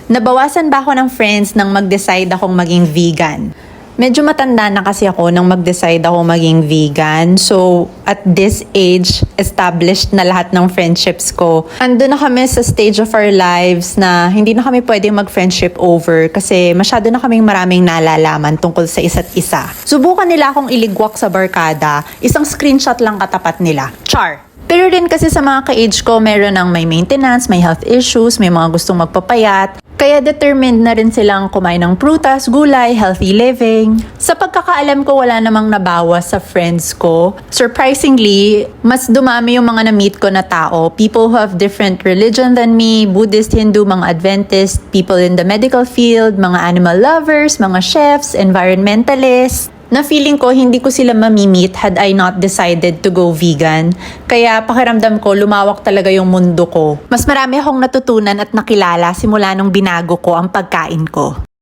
Nabawasan ba ako ng friends nang mag-decide akong maging vegan? Medyo matanda na kasi ako nang mag-decide ako maging vegan. So, at this age, established na lahat ng friendships ko. Ando na kami sa stage of our lives na hindi na kami pwedeng mag-friendship over kasi masyado na kaming maraming nalalaman tungkol sa isa't isa. Subukan nila akong iligwak sa barkada, isang screenshot lang katapat nila. Char! Pero rin kasi sa mga ka-age ko, meron ng may maintenance, may health issues, may mga gustong magpapayat. Kaya determined na rin silang kumain ng prutas, gulay, healthy living. Sa pagkakaalam ko, wala namang nabawas sa friends ko. Surprisingly, mas dumami yung mga na-meet ko na tao. People who have different religion than me, Buddhist, Hindu, mga Adventist, people in the medical field, mga animal lovers, mga chefs, environmentalists. Na feeling ko hindi ko sila mamimit had I not decided to go vegan. Kaya pakiramdam ko lumawak talaga yung mundo ko. Mas marami akong natutunan at nakilala simula nung binago ko ang pagkain ko.